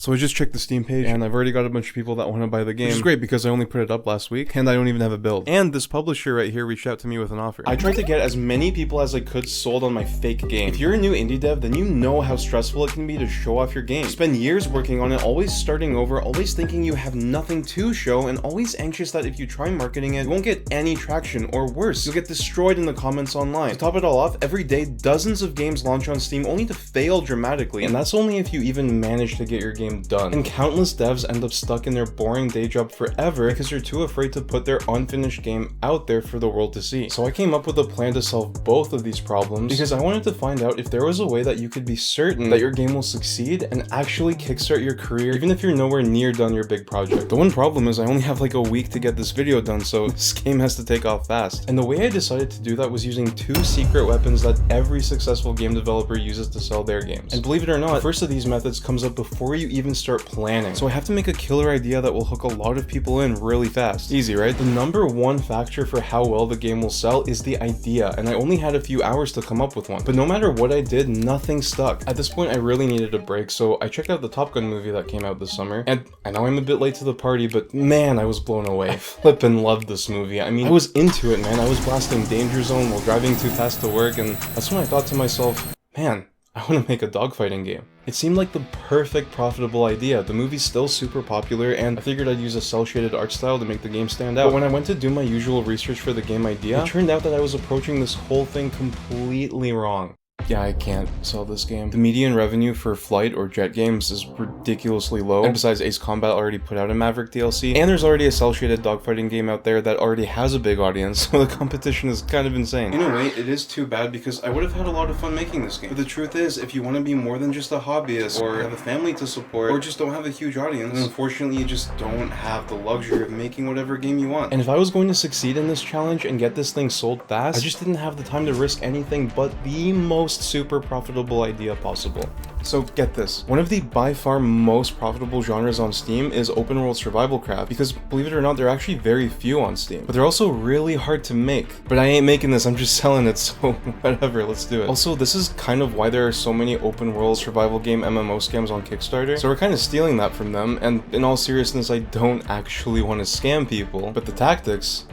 So I just checked the Steam page, and I've already got a bunch of people that want to buy the game, which is great because I only put it up last week, and I don't even have a build. And this publisher right here reached out to me with an offer. I tried to get as many people as I could sold on my fake game. If you're a new indie dev, then you know how stressful it can be to show off your game. You spend years working on it, always starting over, always thinking you have nothing to show, and always anxious that if you try marketing it, you won't get any traction, or worse, you'll get destroyed in the comments online. To top it all off, every day, dozens of games launch on Steam only to fail dramatically, and that's only if you even manage to get your game done. And countless devs end up stuck in their boring day job forever because they're too afraid to put their unfinished game out there for the world to see. So I came up with a plan to solve both of these problems because I wanted to find out if there was a way that you could be certain that your game will succeed and actually kickstart your career even if you're nowhere near done your big project. The one problem is I only have like a week to get this video done, so this game has to take off fast. And the way I decided to do that was using two secret weapons that every successful game developer uses to sell their games. And believe it or not, the first of these methods comes up before you even start planning. So I have to make a killer idea that will hook a lot of people in really fast. Easy, right? The number one factor for how well the game will sell is the idea, and I only had a few hours to come up with one. But no matter what I did, nothing stuck. At this point, I really needed a break, so I checked out the Top Gun movie that came out this summer, and I know I'm a bit late to the party, but man, I was blown away. I flippin' loved this movie. I mean, I was into it, man. I was blasting Danger Zone while driving too fast to work, and that's when I thought to myself, man, I want to make a dogfighting game. It seemed like the perfect profitable idea. The movie's still super popular, and I figured I'd use a cel-shaded art style to make the game stand out. But when I went to do my usual research for the game idea, it turned out that I was approaching this whole thing completely wrong. Yeah, I can't sell this game. The median revenue for flight or jet games is ridiculously low, and besides Ace Combat already put out a Maverick DLC, and there's already a cel-shaded dogfighting game out there that already has a big audience, so the competition is kind of insane. In a way, it is too bad because I would have had a lot of fun making this game. But the truth is, if you want to be more than just a hobbyist, or have a family to support, or just don't have a huge audience, then unfortunately you just don't have the luxury of making whatever game you want. And if I was going to succeed in this challenge and get this thing sold fast, I just didn't have the time to risk anything but the most super profitable idea possible. So get this, one of the by far most profitable genres on Steam is open world survival craft, because believe it or not, there are actually very few on Steam, but they're also really hard to make. But I ain't making this, I'm just selling it, so whatever, let's do it. Also, this is kind of why there are so many open world survival game MMO scams on Kickstarter, so we're kind of stealing that from them, and in all seriousness, I don't actually want to scam people, but the tactics,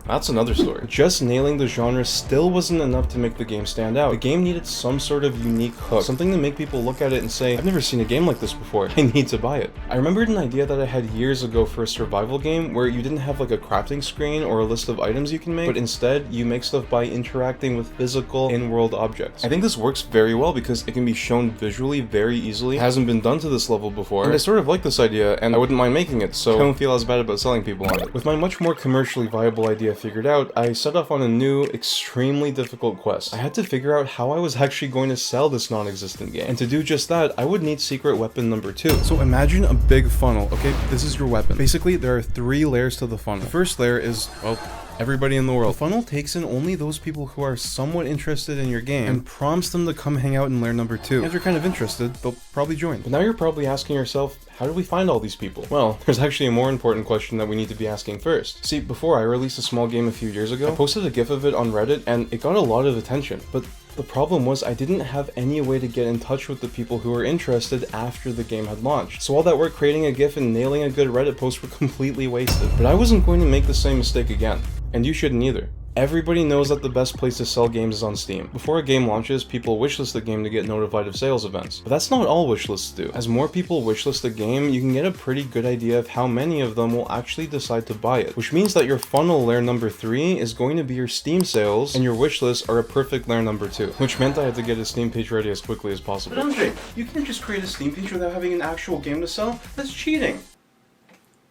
that's another story. Just nailing the genre still wasn't enough to make the game stand out. The game needed some sort of unique hook, something to make people look at it and say, I've never seen a game like this before, I need to buy it. I remembered an idea that I had years ago for a survival game where you didn't have like a crafting screen or a list of items you can make, but instead you make stuff by interacting with physical in-world objects. I think this works very well because it can be shown visually very easily. It hasn't been done to this level before, and I sort of like this idea and I wouldn't mind making it, so I don't feel as bad about selling people on it. With my much more commercially viable idea figured out, I set off on a new, extremely difficult quest. I had to figure out how I was actually going to sell this non-existent game, and to do just that, I would need secret weapon number 2. So imagine a big funnel, okay? This is your weapon. Basically, there are 3 layers to the funnel. The first layer is, well, everybody in the world. The funnel takes in only those people who are somewhat interested in your game and prompts them to come hang out in layer number 2. If they're kind of interested, they'll probably join. But now you're probably asking yourself, how do we find all these people? Well, there's actually a more important question that we need to be asking first. See, before I released a small game a few years ago, I posted a GIF of it on Reddit and it got a lot of attention. But the problem was I didn't have any way to get in touch with the people who were interested after the game had launched. So all that work creating a GIF and nailing a good Reddit post were completely wasted. But I wasn't going to make the same mistake again. And you shouldn't either. Everybody knows that the best place to sell games is on Steam. Before a game launches, people wishlist the game to get notified of sales events. But that's not all wishlists do. As more people wishlist a game, you can get a pretty good idea of how many of them will actually decide to buy it. Which means that your funnel layer number 3 is going to be your Steam sales, and your wishlists are a perfect layer number 2. Which meant I had to get a Steam page ready as quickly as possible. But Andre, you can't just create a Steam page without having an actual game to sell? That's cheating.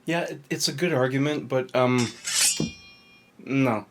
Yeah, it's a good argument, but no.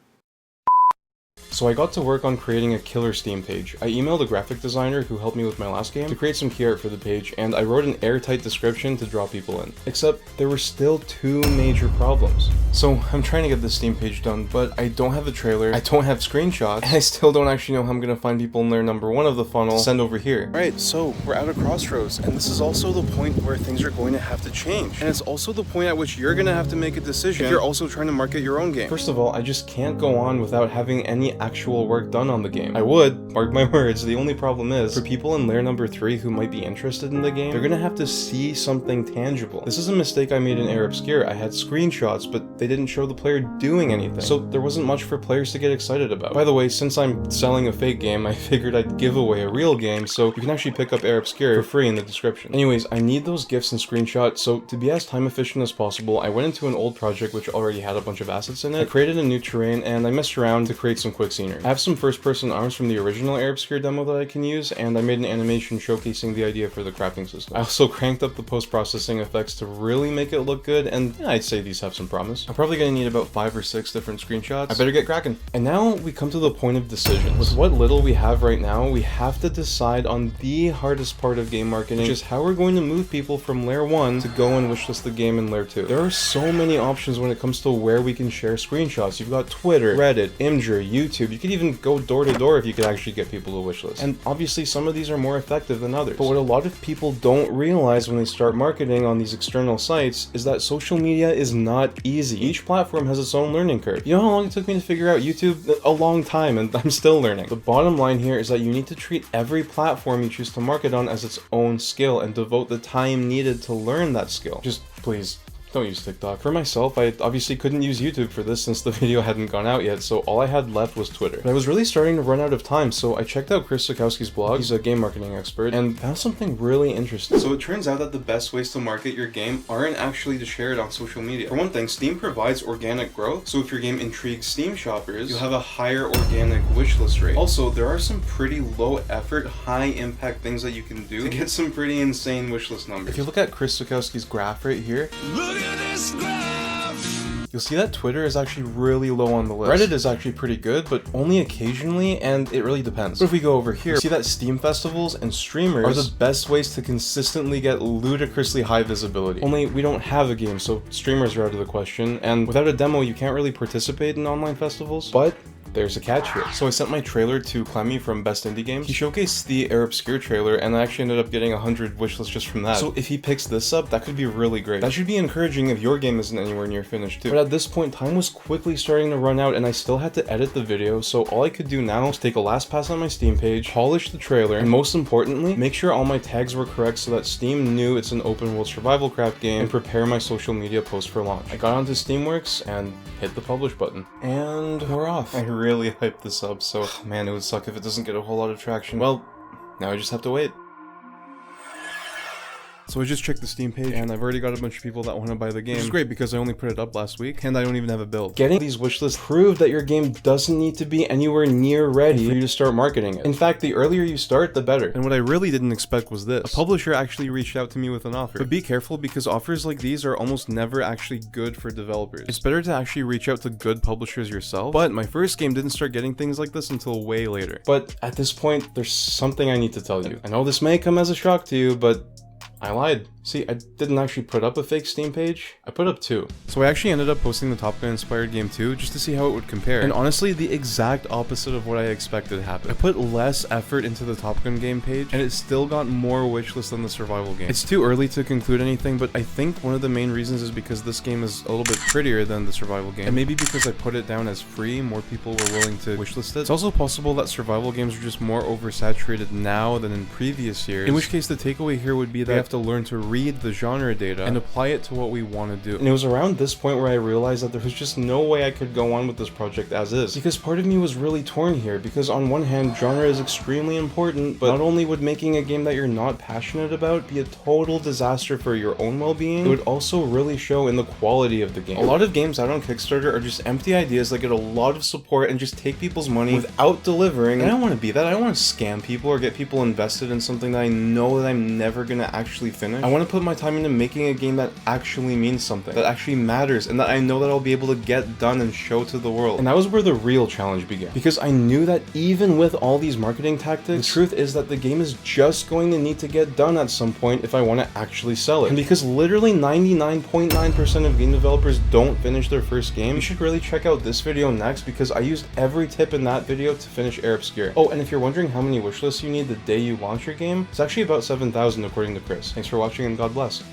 So I got to work on creating a killer Steam page. I emailed a graphic designer who helped me with my last game to create some key art for the page, and I wrote an airtight description to draw people in. Except there were still 2 major problems. So I'm trying to get this Steam page done, but I don't have a trailer, I don't have screenshots, and I still don't actually know how I'm gonna find people in layer number 1 of the funnel to send over here. Alright, so we're at a crossroads, and this is also the point where things are going to have to change. And it's also the point at which you're gonna have to make a decision if you're also trying to market your own game. First of all, I just can't go on without having any actual work done on the game. I would, mark my words. The only problem is, for people in layer number 3 who might be interested in the game, they're gonna have to see something tangible. This is a mistake I made in Air Obscura. I had screenshots, but they didn't show the player doing anything, so there wasn't much for players to get excited about. By the way, since I'm selling a fake game, I figured I'd give away a real game, so you can actually pick up Air Obscura for free in the description. Anyways, I need those GIFs and screenshots, so to be as time efficient as possible, I went into an old project which already had a bunch of assets in it. I created a new terrain, and I messed around to create some quick scenery. I have some first-person arms from the original Air Obscura demo that I can use, and I made an animation showcasing the idea for the crafting system. I also cranked up the post-processing effects to really make it look good, and yeah, I'd say these have some promise. I'm probably gonna need about 5 or 6 different screenshots. I better get cracking. And now we come to the point of decision. With what little we have right now, we have to decide on the hardest part of game marketing, which is how we're going to move people from layer 1 to go and wishlist the game in layer 2. There are so many options when it comes to where we can share screenshots. You've got Twitter, Reddit, Imgur, YouTube. You could even go door to door if you could actually get people to wishlist. And obviously some of these are more effective than others. But what a lot of people don't realize when they start marketing on these external sites is that social media is not easy. Each platform has its own learning curve. You know how long it took me to figure out YouTube? A long time, and I'm still learning. The bottom line here is that you need to treat every platform you choose to market on as its own skill and devote the time needed to learn that skill. Just please, don't use TikTok. For myself, I obviously couldn't use YouTube for this since the video hadn't gone out yet, so all I had left was Twitter. But I was really starting to run out of time, so I checked out Chris Sikowski's blog. He's a game marketing expert, and found something really interesting. So it turns out that the best ways to market your game aren't actually to share it on social media. For one thing, Steam provides organic growth, so if your game intrigues Steam shoppers, you'll have a higher organic wishlist rate. Also, there are some pretty low effort, high impact things that you can do to get some pretty insane wishlist numbers. If you look at Chris Sikowski's graph right here, you'll see that Twitter is actually really low on the list. Reddit is actually pretty good, but only occasionally, and it really depends. But if we go over here, you see that Steam festivals and streamers are the best ways to consistently get ludicrously high visibility. Only we don't have a game, so streamers are out of the question, and without a demo, you can't really participate in online festivals. But there's a catch here. So I sent my trailer to Clemmy from Best Indie Games. He showcased the Air Obscura trailer, and I actually ended up getting 100 wishlists just from that. So if he picks this up, that could be really great. That should be encouraging if your game isn't anywhere near finished too. But at this point, time was quickly starting to run out, and I still had to edit the video, so all I could do now was take a last pass on my Steam page, polish the trailer, and most importantly, make sure all my tags were correct so that Steam knew it's an open world survival craft game, and prepare my social media post for launch. I got onto Steamworks and hit the publish button. And we're off. I really hyped this up, so man, it would suck if it doesn't get a whole lot of traction. Well, now I just have to wait. So I just checked the Steam page, and I've already got a bunch of people that want to buy the game. Which is great because I only put it up last week, and I don't even have a build. Getting these wishlists prove that your game doesn't need to be anywhere near ready for you to start marketing it. In fact, the earlier you start, the better. And what I really didn't expect was this. A publisher actually reached out to me with an offer. But be careful, because offers like these are almost never actually good for developers. It's better to actually reach out to good publishers yourself. But my first game didn't start getting things like this until way later. But at this point, there's something I need to tell you. I know this may come as a shock to you, but I lied. See, I didn't actually put up a fake Steam page. I put up 2. So I actually ended up posting the Top Gun inspired game 2 just to see how it would compare. And honestly, the exact opposite of what I expected happened. I put less effort into the Top Gun game page, and it still got more wishlist than the survival game. It's too early to conclude anything, but I think one of the main reasons is because this game is a little bit prettier than the survival game. And maybe because I put it down as free, more people were willing to wishlist it. It's also possible that survival games are just more oversaturated now than in previous years. In which case, the takeaway here would be that we have to learn to read the genre data and apply it to what we want to do. And it was around this point where I realized that there was just no way I could go on with this project as is, because part of me was really torn here, because on one hand, genre is extremely important, but not only would making a game that you're not passionate about be a total disaster for your own well-being, it would also really show in the quality of the game. A lot of games out on Kickstarter are just empty ideas that get a lot of support and just take people's money without delivering. And I don't want to be that. I don't want to scam people or get people invested in something that I know that I'm never going to actually finish. I want to put my time into making a game that actually means something, that actually matters, and that I know that I'll be able to get done and show to the world. And that was where the real challenge began, because I knew that even with all these marketing tactics, the truth is that the game is just going to need to get done at some point if I want to actually sell it. And because literally 99.9% of game developers don't finish their first game, you should really check out this video next, because I used every tip in that video to finish Air Obscura. Oh, and if you're wondering how many wishlists you need the day you launch your game, it's actually about 7,000 according to Chris. Thanks for watching, and God bless.